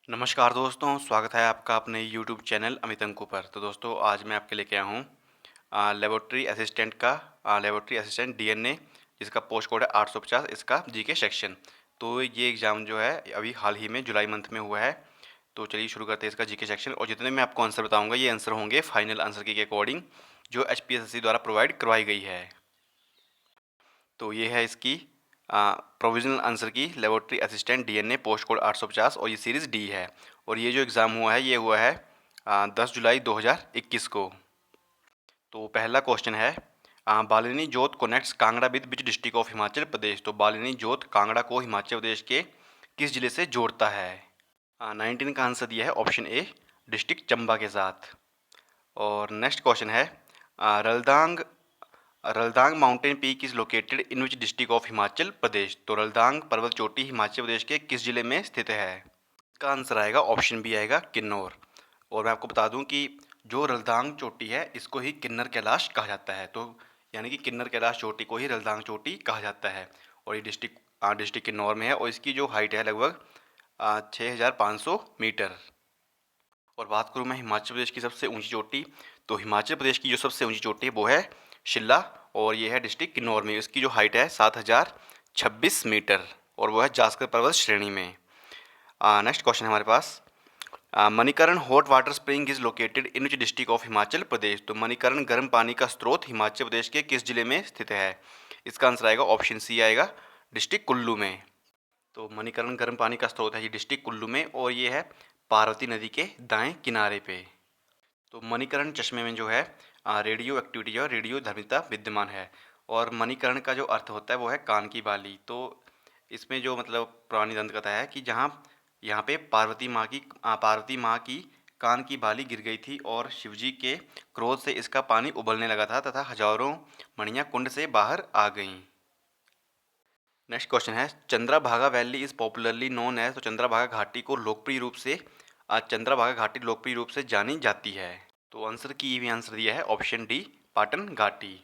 नमस्कार दोस्तों, स्वागत है आपका अपने यूट्यूब चैनल अमित अंकु पर। तो दोस्तों आज मैं आपके लेके आया हूँ लेबोरेटरी असिस्टेंट डीएनए जिसका पोस्ट कोड है 850, इसका जीके सेक्शन। तो ये एग्ज़ाम जो है अभी हाल ही में जुलाई मंथ में हुआ है। तो चलिए शुरू करते हैं इसका जीके सेक्शन। और जितने मैं आपको आंसर बताऊँगा ये आंसर होंगे फाइनल आंसर की के अकॉर्डिंग जो एचपीएससी द्वारा प्रोवाइड करवाई गई है। तो ये है इसकी प्रोविजनल आंसर की laboratory assistant DNA post code 850 और ये सीरीज़ डी है। और ये जो एग्ज़ाम हुआ है ये हुआ है 10 जुलाई 2021 को। तो पहला क्वेश्चन है Balini Jot connects Kangra with which district of Himachal Pradesh. तो बालिनी जोत कांगड़ा को हिमाचल प्रदेश के किस जिले से जोड़ता है। 19 का आंसर दिया है ऑप्शन ए डिस्ट्रिक्ट चंबा के साथ। और नेक्स्ट क्वेश्चन है Raldang Raldang mountain peak is located in which district of Himachal Pradesh. तो रलदांग पर्वत चोटी हिमाचल प्रदेश के किस जिले में स्थित है। इसका आंसर आएगा ऑप्शन बी आएगा किन्नौर। और मैं आपको बता दूं कि जो रलदांग चोटी है इसको ही किन्नर कैलाश कहा जाता है। तो यानी कि किन्नर कैलाश चोटी को ही रलदांग चोटी कहा जाता है। और ये डिस्ट्रिक्ट किन्नौर में है और इसकी जो हाइट है लगभग 6500 मीटर। और बात करूँ मैं हिमाचल प्रदेश की सबसे ऊंची चोटी, तो हिमाचल प्रदेश की जो सबसे ऊंची चोटी है वो है शिल्ला और ये है डिस्ट्रिक्ट किन्नौर में। इसकी जो हाइट है 7026 मीटर और वो है जास्कर पर्वत श्रेणी में। नेक्स्ट क्वेश्चन है हमारे पास Manikaran hot water spring is located in which district of Himachal Pradesh. तो मणिकरण गर्म पानी का स्रोत हिमाचल प्रदेश के किस जिले में स्थित है। इसका आंसर आएगा ऑप्शन सी आएगा डिस्ट्रिक्ट कुल्लू में। तो मणिकरण गर्म पानी का स्रोत है ये डिस्ट्रिक्ट कुल्लू में और ये है पार्वती नदी के दाएं किनारे पे। तो मणिकरण चश्मे में जो है रेडियो एक्टिविटी जो है रेडियो धर्मिता विद्यमान है। और मणिकरण का जो अर्थ होता है वो है कान की बाली। तो इसमें जो मतलब पुरानी दंत कथा है कि जहाँ यहाँ पे पार्वती माँ की कान की बाली गिर गई थी और शिवजी के क्रोध से इसका पानी उबलने लगा था तथा हजारों मणियाँ कुंड से बाहर आ गईं। नेक्स्ट क्वेश्चन है Chandrabhaga valley is popularly known as. तो चंद्रभागा घाटी को लोकप्रिय रूप से चंद्रभागा घाटी लोकप्रिय रूप से जानी जाती है। तो आंसर की भी आंसर दिया है ऑप्शन डी पाटन घाटी।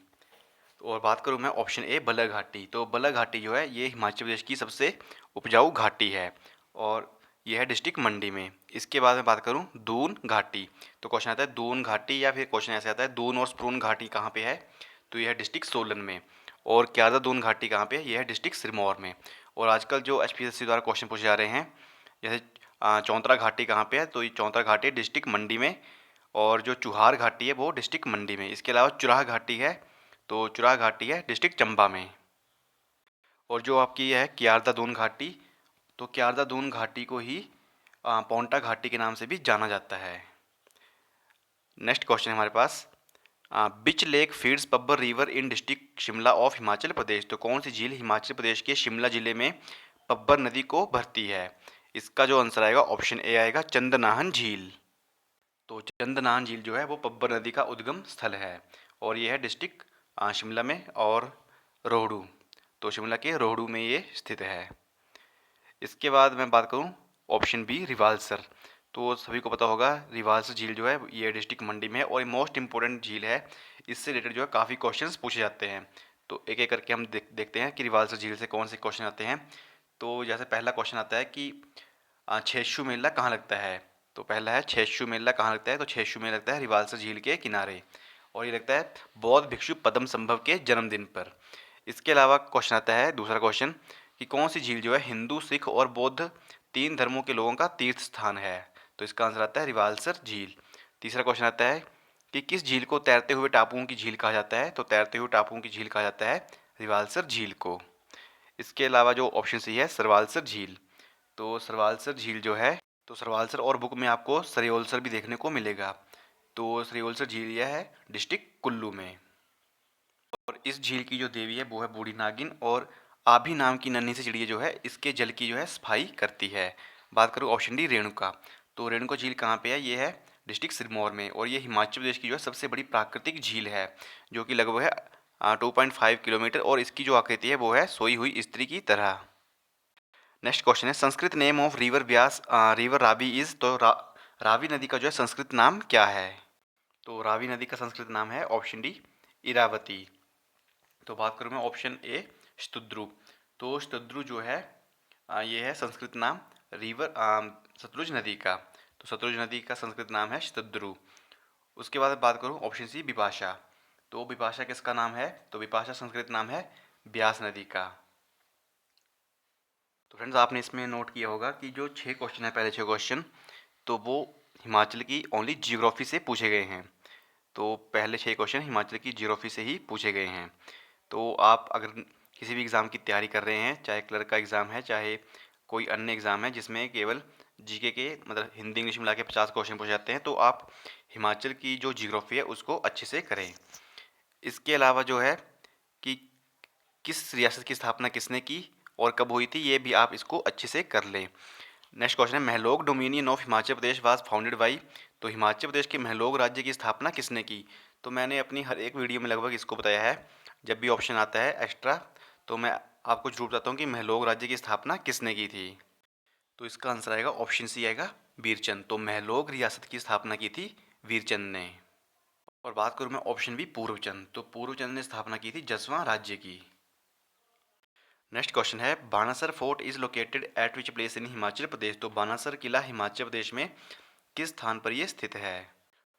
और बात करूँ मैं ऑप्शन ए बलह घाटी। तो बलह घाटी जो है ये हिमाचल प्रदेश की सबसे उपजाऊ घाटी है और यह है डिस्ट्रिक्ट मंडी में। इसके बाद मैं बात करूँ दून घाटी। तो क्वेश्चन आता है दून घाटी या फिर क्वेश्चन ऐसे आता है दून और स्प्रून घाटी कहाँ पे है। तो यह है डिस्ट्रिक्ट सोलन में। और क्यादा दून घाटी कहाँ पे है, यह है डिस्ट्रिक्ट सिरमौर में। और आजकल जो एचपीएससी द्वारा क्वेश्चन पूछे जा रहे हैं जैसे चौंतरा घाटी कहाँ पे है, तो ये चौंतरा घाटी डिस्ट्रिक्ट मंडी में। और जो चुहार घाटी है वो डिस्ट्रिक्ट मंडी में। इसके अलावा चुराह घाटी है, तो चुराह घाटी है डिस्ट्रिक्ट चंबा में। और जो आपकी है क्यारदा दून घाटी, तो क्यारदा दून घाटी को ही पौंटा घाटी के नाम से भी जाना जाता है। नेक्स्ट क्वेश्चन है हमारे पास which lake feeds Pabbar river in district Shimla of Himachal Pradesh. तो कौन सी झील हिमाचल प्रदेश के शिमला जिले में पब्बर नदी को भरती है। इसका जो आंसर आएगा ऑप्शन ए आएगा चंदनाहन झील। तो चंदनाहन झील जो है वो पब्बर नदी का उद्गम स्थल है और ये है डिस्ट्रिक्ट शिमला में और रोहड़ू। तो शिमला के रोहड़ू में ये स्थित है। इसके बाद मैं बात करूँ ऑप्शन बी रिवाल्सर। तो सभी को पता होगा रिवाल्सर झील जो है ये डिस्ट्रिक्ट मंडी में है और ये मोस्ट इंपॉर्टेंट झील है। इससे रिलेटेड जो है काफ़ी क्वेश्चंस पूछे जाते हैं। तो एक एक करके हम देखते हैं कि रिवाल्सर झील से कौन से क्वेश्चन आते हैं। तो जैसे पहला क्वेश्चन आता है कि छेशु मेला कहाँ लगता है। तो पहला है छेशु मेला कहाँ लगता है। तो छेशु मेला लगता है रिवाल्सर झील के किनारे और ये लगता है बौद्ध भिक्षु पद्म संभव के जन्मदिन पर। इसके अलावा क्वेश्चन आता है दूसरा क्वेश्चन कि कौन सी झील जो है हिंदू सिख और बौद्ध तीन धर्मों के लोगों का तीर्थ स्थान है। तो इसका आंसर आता है रिवाल्सर झील। तीसरा क्वेश्चन आता है कि किस झील को तैरते हुए टापुओं की झील कहा जाता है। तो तैरते हुए टापुओं की झील कहा जाता है रिवाल्सर झील को। इसके अलावा जो ऑप्शन सी है सरवालसर झील। तो सरवालसर झील जो है तो सरवालसर और बुक में आपको सरियोलसर भी देखने को मिलेगा। तो सरियोलसर झील यह है डिस्ट्रिक्ट कुल्लू में। और इस झील की जो देवी है वो है बूढ़ी नागिन और आभी नाम की नन्ही सी चिड़िया जो है इसके जल की जो है सफाई करती है। बात करूँ ऑप्शन डी रेणुका। तो रेणुका झील कहाँ पे है, ये है डिस्ट्रिक्ट सिरमौर में और ये हिमाचल प्रदेश की जो है सबसे बड़ी प्राकृतिक झील है जो कि लगभग है 2.5 किलोमीटर और इसकी जो आकृति है वो है सोई हुई स्त्री की तरह। नेक्स्ट क्वेश्चन है Sanskrit name of river Vyas river Ravi is. तो रावी नदी का जो है संस्कृत नाम क्या है। तो रावी नदी का संस्कृत नाम है ऑप्शन डी इरावती। तो बात करूँ मैं ऑप्शन ए स्तुद्रु। तो स्तुद्रु जो है ये है संस्कृत नाम रिवर सतलुज नदी का। तो सतलुज नदी का संस्कृत नाम है शतद्रु। उसके बाद बात करूँ ऑप्शन सी विपाशा। तो विपाशा किसका नाम है? तो विपाशा संस्कृत नाम है ब्यास नदी का। तो फ्रेंड्स आपने इसमें नोट किया होगा कि जो 6 क्वेश्चन है, पहले 6 क्वेश्चन तो वो हिमाचल की ओनली जियोग्राफी से पूछे गए हैं। तो पहले 6 क्वेश्चन हिमाचल की जियोग्राफी से ही पूछे गए हैं। तो आप अगर किसी भी एग्ज़ाम की तैयारी कर रहे हैं, चाहे क्लर्क का एग्ज़ाम है, चाहे कोई अन्य एग्ज़ाम है जिसमें केवल जीके के मतलब हिंदी इंग्लिश मिला के 50 क्वेश्चन पूछे जाते हैं, तो आप हिमाचल की जो जियोग्राफी है उसको अच्छे से करें। इसके अलावा जो है कि किस रियासत की स्थापना किसने की और कब हुई थी, ये भी आप इसको अच्छे से कर लें। नेक्स्ट क्वेश्चन है Mahlog dominion of Himachal Pradesh was founded by. तो हिमाचल प्रदेश के महलोग राज्य की स्थापना किसने की? तो मैंने अपनी हर एक वीडियो में लगभग इसको बताया है। जब भी ऑप्शन आता है एक्स्ट्रा तो मैं आपको जरूर बताता हूँ कि महलोग राज्य की स्थापना किसने की थी। तो इसका आंसर आएगा ऑप्शन सी आएगा वीरचंद। तो महलोग रियासत की स्थापना की थी वीरचंद ने। और बात करूँ मैं ऑप्शन बी पूर्वचंद। तो पूर्वचंद ने स्थापना की थी जसवां राज्य की। नेक्स्ट क्वेश्चन है Banasar fort is located at which place in Himachal Pradesh. तो बानासर किला हिमाचल प्रदेश में किस स्थान पर यह स्थित है?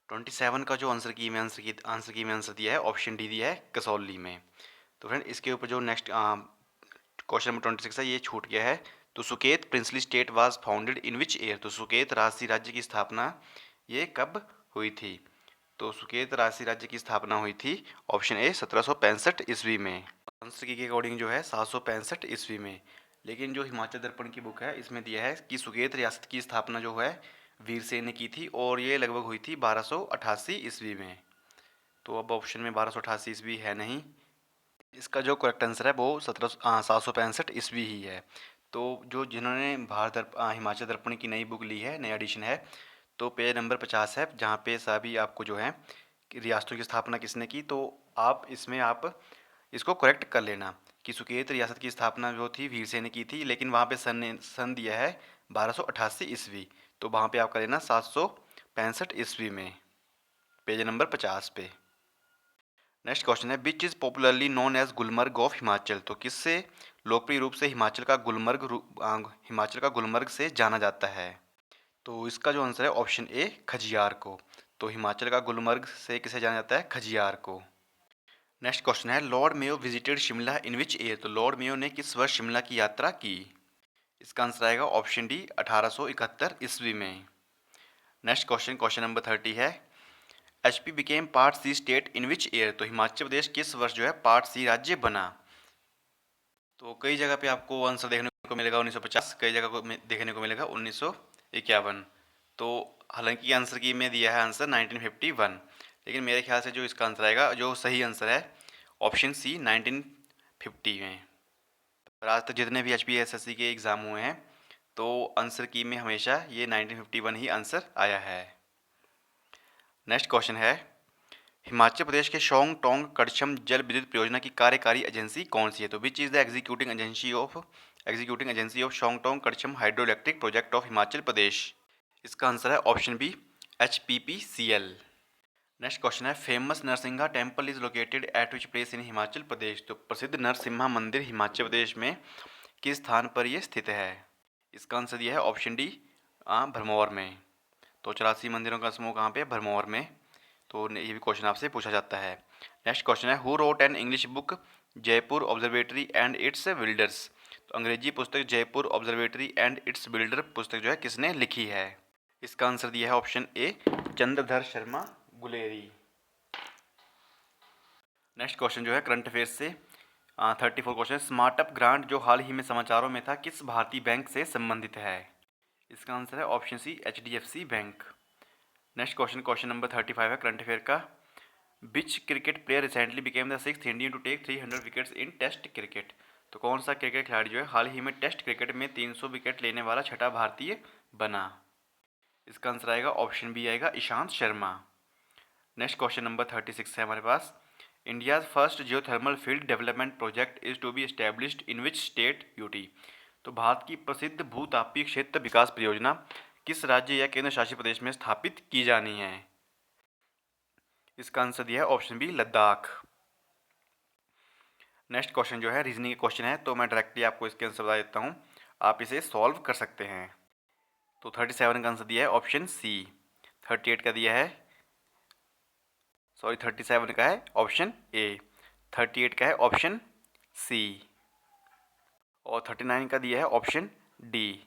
27 का जो आंसर की में आंसर दिया है ऑप्शन डी दिया है कसौली में। तो फ्रेंड इसके ऊपर जो नेक्स्ट क्वेश्चन नंबर 26 है ये छूट गया है। तो Suket princely state was founded in which year. तो सुकेत राजसी राज्य की स्थापना ये कब हुई थी? तो सुकेत राजसी राज्य की स्थापना हुई थी ऑप्शन ए 1765 ईस्वी में। आंसर की के अकॉर्डिंग जो है 765 ईस्वी में। लेकिन जो हिमाचल दर्पण की बुक है इसमें दिया है कि सुकेत रियासत की स्थापना जो है वीरसेन ने की थी और ये लगभग हुई थी 1288 ईस्वी में। तो अब ऑप्शन में 1288 ईस्वी है नहीं। इसका जो करेक्ट आंसर है वो 765 ईस्वी ही है। तो जो जिन्होंने हिमाचल दर्पण की नई बुक ली है, नया एडिशन है, तो पेज नंबर 50 है जहाँ पे सभी आपको जो है कि रियासतों की स्थापना किसने की, तो आप इसमें आप इसको करेक्ट कर लेना कि सुकेत रियासत की स्थापना जो थी वीरसेन ने की थी, लेकिन वहाँ पे सन दिया है 1288 ईस्वी। तो वहाँ पे आप कर लेना 765 ईस्वी में, पेज नंबर 50 पे। नेक्स्ट क्वेश्चन है which is popularly known as Gulmarg of Himachal. तो किससे लोकप्रिय रूप से हिमाचल का गुलमर्ग से जाना जाता है? तो इसका जो आंसर है ऑप्शन ए खजियार को। तो हिमाचल का गुलमर्ग से किसे जाना जाता है? खजियार को। नेक्स्ट क्वेश्चन है Lord Mayo visited Shimla in which year. तो लॉर्ड मेयो ने किस वर्ष शिमला की यात्रा की? इसका आंसर आएगा ऑप्शन डी 1871 ईस्वी में। नेक्स्ट क्वेश्चन, क्वेश्चन नंबर 30 है HP became part C state in which year. तो हिमाचल प्रदेश किस वर्ष जो है पार्ट सी राज्य बना? तो कई जगह पे आपको आंसर देखने को मिलेगा 1950, कई जगह को देखने को मिलेगा 1951। तो हालांकि आंसर की में दिया है आंसर 1951, लेकिन मेरे ख्याल से जो इसका आंसर आएगा, जो सही आंसर है ऑप्शन सी 1950 में। और आज तक जितने भी HPSSC के एग्ज़ाम हुए हैं तो आंसर की में हमेशा ये 1951 ही आंसर आया है। नेक्स्ट क्वेश्चन है हिमाचल प्रदेश के शोंग टोंग कड़छम जल विद्युत परियोजना की कार्यकारी एजेंसी कौन सी है? तो which is the executing agency of Shongtong Karcham hydro electric project of Himachal Pradesh. इसका आंसर है option B HPPCL। Next question है famous Narsingha temple is located at which place in Himachal Pradesh. तो प्रसिद्ध नरसिम्हा मंदिर हिमाचल प्रदेश में किस स्थान पर यह स्थित है? इसका आंसर दिया है ऑप्शन डी भरमौर में। तो 84 मंदिरों का समूह कहाँ पे? भरमौर में। तो ये भी क्वेश्चन आपसे पूछा जाता है। नेक्स्ट क्वेश्चन है who wrote an English book Jaipur observatory and it's builders. तो अंग्रेजी पुस्तक Jaipur observatory and it's builder पुस्तक जो है किसने लिखी है? इसका आंसर दिया है option A Chandradhar Sharma Guleri. Next question जो है करंट अफेयर्स से 34 क्वेश्चन स्मार्ट अप ग्रांट जो हाल ही में समाचारों में था किस भारतीय बैंक से संबंधित है? इसका आंसर है option C HDFC bank. Next question, question number 35 है करंट अफेयर का which cricket player recently became the 6th Indian to take 300 wickets in test cricket. तो कौन सा क्रिकेट खिलाड़ी जो है हाल ही में टेस्ट क्रिकेट में 300 विकेट लेने वाला छठा भारतीय बना? इसका आंसर आएगा ऑप्शन बी आएगा Ishant Sharma. Next question number 36 है हमारे पास India's first geothermal field development project is to be established in which state UT. तो भारत की प्रसिद्ध भूतापीय क्षेत्र विकास परियोजना किस राज्य या केंद्र शासित प्रदेश में स्थापित की जानी है? इसका आंसर दिया है option B Ladakh. Next question जो है रीजनिंग क्वेश्चन है, तो मैं डायरेक्टली आपको इसके आंसर बता देता हूँ, आप इसे सॉल्व कर सकते हैं। तो 37 का आंसर दिया है ऑप्शन सी। 38 का दिया है, सॉरी 37 का है ऑप्शन ए, 38 का है ऑप्शन सी, और 39 का दिया है ऑप्शन डी।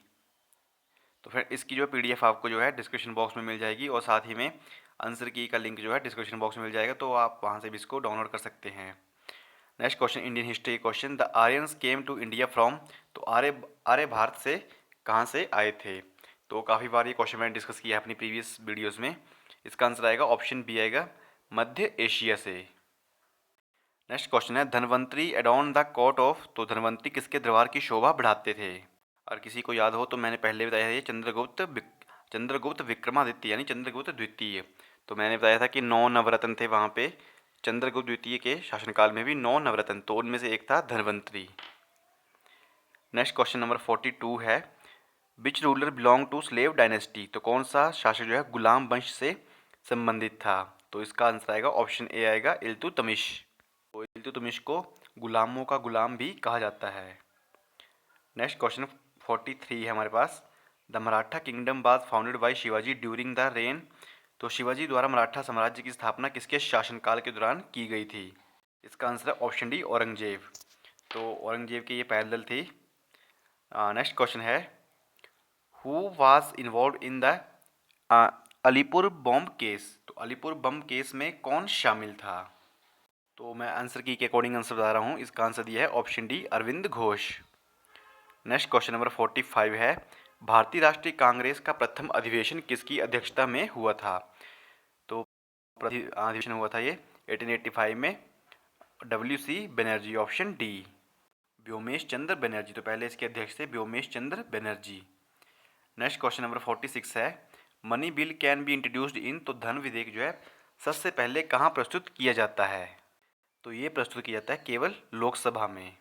तो फिर इसकी जो पीडीएफ आपको जो है डिस्क्रिप्शन बॉक्स में मिल जाएगी, और साथ ही में आंसर की का लिंक जो है डिस्क्रिप्शन बॉक्स में मिल जाएगा, तो आप वहाँ से भी इसको डाउनलोड कर सकते हैं। Next question, Indian history question, the Aryans came to India from, तो आर्य आर्य भारत से कहाँ से आए थे? तो काफ़ी बार ये क्वेश्चन मैंने डिस्कस किया है अपनी प्रीवियस वीडियोज़ में। इसका आंसर आएगा ऑप्शन बी आएगा, मध्य एशिया से। नेक्स्ट क्वेश्चन है, Dhanvantari add-on the court of, तो धनवंतरी किसके दरबार की शोभा बढ़ाते थे? और किसी को याद हो तो मैंने पहले बताया है, ये चंद्रगुप्त विक्रमादित्य यानी चंद्रगुप्त द्वितीय। तो मैंने बताया था कि 9 नवरत्न थे वहाँ पे चंद्रगुप्त द्वितीय के शासनकाल में भी 9 नवरत्न, तो उनमें से एक था धनवंतरी। नेक्स्ट क्वेश्चन नंबर 42 है, which ruler belong to slave dynasty, तो कौन सा शासक जो है गुलाम वंश से संबंधित था? तो इसका आंसर आएगा ऑप्शन ए आएगा, इल्तुतमिश। तो इल्तुतमिश को गुलामों का गुलाम भी कहा जाता है। नेक्स्ट क्वेश्चन 43 है हमारे पास, the Maratha kingdom was founded by Shivaji during the reign, तो शिवाजी द्वारा मराठा साम्राज्य की स्थापना किसके शासनकाल के दौरान की गई थी? इसका आंसर है ऑप्शन डी, औरंगजेब। तो औरंगजेब की ये पैदल थी। नेक्स्ट क्वेश्चन है, who was involve in the Alipur bomb case, तो अलीपुर बम केस में कौन शामिल था? तो मैं आंसर की के अकॉर्डिंग आंसर बता रहा हूँ। इसका आंसर दिया है option D, Arvind Ghosh. Next question number 45 है, भारतीय राष्ट्रीय कांग्रेस का प्रथम अधिवेशन किसकी अध्यक्षता में हुआ था? तो अधिवेशन हुआ था ये 1885 में, WC Banerjee, option D, Vyomesh Chandra Banerjee. तो पहले इसके अध्यक्ष थे Vyomesh Chandra Banerjee. Next question number 46 है, money bill can be introduced in, तो धन विधेयक जो है सबसे पहले कहाँ प्रस्तुत किया जाता है? तो ये प्रस्तुत किया जाता है केवल लोकसभा में।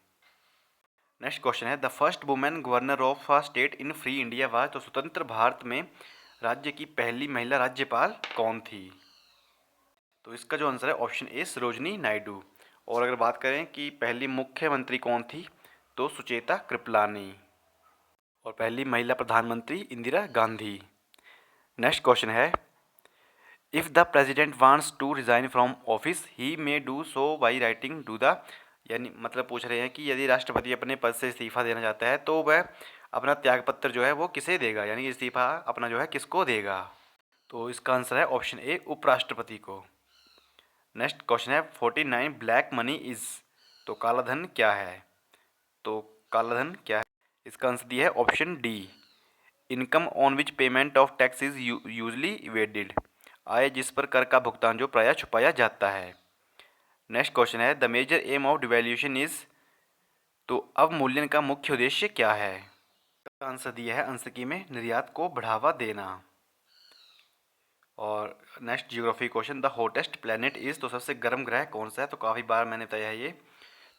नेक्स्ट क्वेश्चन है, the first women governor of a state in free India was, तो स्वतंत्र भारत में राज्य की पहली महिला राज्यपाल कौन थी? तो इसका जो आंसर है ऑप्शन ए, सरोजनी नायडू। और अगर बात करें कि पहली मुख्यमंत्री कौन थी, तो सुचेता कृपलानी, और पहली महिला प्रधानमंत्री इंदिरा गांधी। नेक्स्ट क्वेश्चन है, if the president wants to resign from office he may do so by writing to the, यानी मतलब पूछ रहे हैं कि यदि राष्ट्रपति अपने पद से इस्तीफा देना चाहता है तो वह अपना त्यागपत्र जो है वो किसे देगा, यानी इस्तीफा अपना जो है किसको देगा? तो इसका आंसर है ऑप्शन ए, उपराष्ट्रपति को। नेक्स्ट क्वेश्चन है 49, ब्लैक मनी इज, तो काला धन क्या है? तो काला धन क्या है? इसका आंसर दिया है option D, income on which payment of tax is usually evaded, आय जिस पर कर का भुगतान जो प्रायः छुपाया जाता है। नेक्स्ट क्वेश्चन है, the major aim of devaluation is, तो अवमूल्यन का मुख्य उद्देश्य क्या है? आंसर दिया है आंसर की में, निर्यात को बढ़ावा देना। और next geography question, the hottest planet is, तो सबसे गर्म ग्रह कौन सा है? तो काफ़ी बार मैंने बताया है ये,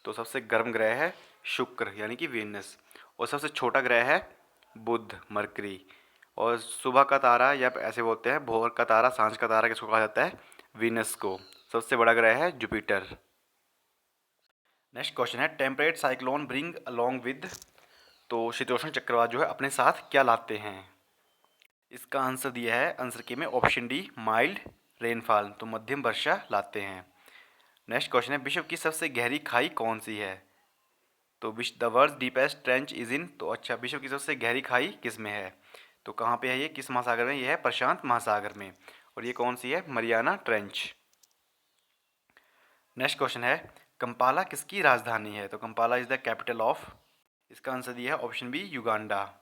तो सबसे गर्म ग्रह है शुक्र यानी कि वीनस, और सबसे छोटा ग्रह है बुध, मरकरी। और सुबह का तारा या ऐसे बोलते हैं भोर का तारा, सांझ का तारा किसको कहा जाता है? वीनस को। सबसे बड़ा ग्रह है जुपिटर। नेक्स्ट क्वेश्चन है, temperate cyclone bring along with, तो शीतोष्ण चक्रवात जो है अपने साथ क्या लाते हैं? इसका आंसर दिया है आंसर की में ऑप्शन डी, माइल्ड रेनफॉल, तो मध्यम वर्षा लाते हैं। नेक्स्ट क्वेश्चन है, विश्व की सबसे गहरी खाई कौन सी है? तो the world deepest trench is in, तो अच्छा विश्व की सबसे गहरी खाई किस में है? तो कहाँ पे है ये, किस महासागर में? ये है प्रशांत महासागर में। और ये कौन सी है? Mariana Trench. नेक्स्ट क्वेश्चन है, कंपाला किसकी राजधानी है? तो Kampala is the capital of, इसका आंसर दिया है option B, Uganda.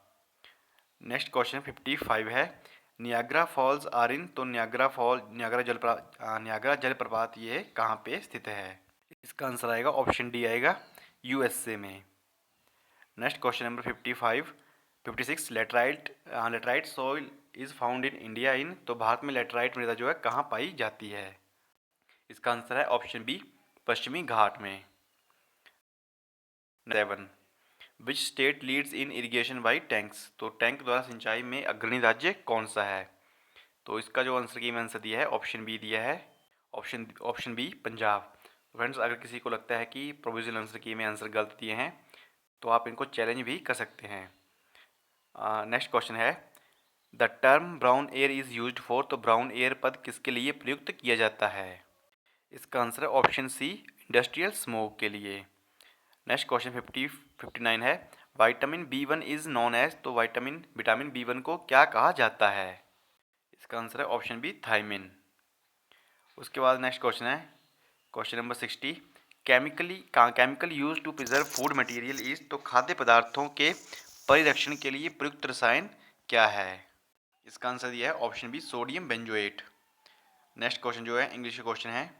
Next question 55 है, नियाग्रा फॉल्स आर इन, तो नियाग्रा जलप्रपात ये कहाँ पे स्थित है? इसका आंसर आएगा ऑप्शन डी आएगा, यूएसए में। Next question number 56, laterite soil is found in India in, तो भारत में लेटराइट मृदा जो है कहाँ पाई जाती है? इसका आंसर है ऑप्शन बी, पश्चिमी घाट में। 7, which state leads in irrigation by tanks, तो टैंक द्वारा सिंचाई में अग्रणी राज्य कौन सा है? तो इसका जो आंसर की मैं आंसर दिया है ऑप्शन बी दिया है, ऑप्शन बी पंजाब। फ्रेंड्स अगर किसी को लगता है कि प्रोविजनल आंसर की में आंसर गलत दिए हैं तो आप इनको चैलेंज भी कर सकते हैं। नेक्स्ट क्वेश्चन है, the term brown air is used for, तो ब्राउन एयर पद किसके लिए प्रयुक्त किया जाता है? इसका आंसर है ऑप्शन सी, इंडस्ट्रियल स्मोक के लिए। नेक्स्ट क्वेश्चन 59 है, vitamin B1 is known as, तो विटामिन B1 को क्या कहा जाता है? इसका आंसर है ऑप्शन बी, थायमिन। उसके बाद नेक्स्ट क्वेश्चन है question number 60, chemical used to preserve food material is, तो खाद्य पदार्थों के परिरक्षण के लिए प्रयुक्त रसायन क्या है? इसका आंसर दिया है option B, sodium benzoate. Next question जो है इंग्लिश क्वेश्चन है,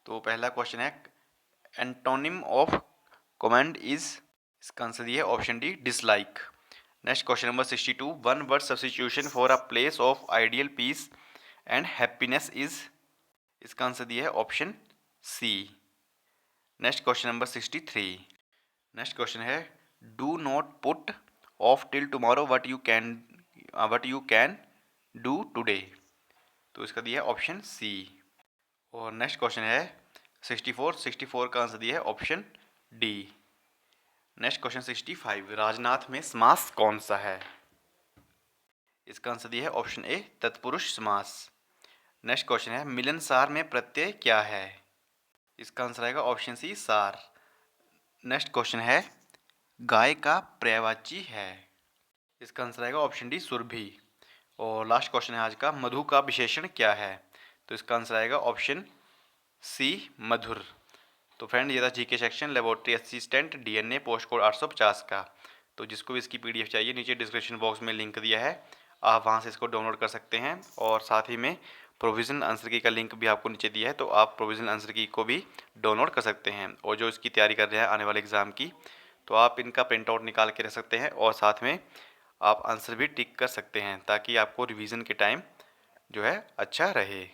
तो पहला क्वेश्चन है एंटोनिम ऑफ कमेंड इज, इसका आंसर दिया है option D, dislike. Next question number 62, one word substitution for a place of ideal peace and happiness is, इसका आंसर दिया है option C. Next question number 63, next question है do not put off till tomorrow what you can do today, तो इसका दिया है option सी। और next question है 64 का आंसर दिया है option D. Next question 65, Rajnath में समास कौन सा है? इसका आंसर दिया है ऑप्शन ए, तत्पुरुष समास। नेक्स्ट क्वेश्चन है मिलनसार में प्रत्यय क्या है? इसका आंसर आएगा ऑप्शन सी, सार। नेक्स्ट क्वेश्चन है गाय का पर्यायवाची है, इसका आंसर आएगा ऑप्शन डी, सुरभि। और लास्ट क्वेश्चन है आज का, मधु का विशेषण क्या है? तो इसका आंसर आएगा ऑप्शन सी, मधुर। तो फ्रेंड ये था GK section laboratory assistant DNA post code 850 का। तो जिसको भी इसकी PDF चाहिए नीचे डिस्क्रिप्शन बॉक्स में लिंक दिया है, आप वहाँ से इसको डाउनलोड कर सकते हैं। और साथ ही में प्रोविजनल आंसर की का लिंक भी आपको नीचे दिया है, तो आप प्रोविजनल आंसर की को भी डाउनलोड कर सकते हैं। और जो इसकी तैयारी कर रहे हैं आने वाले एग्ज़ाम की, तो आप इनका प्रिंट आउट निकाल के रख सकते हैं और साथ में आप आंसर भी टिक कर सकते हैं, ताकि आपको रिवीजन के टाइम जो है अच्छा रहे।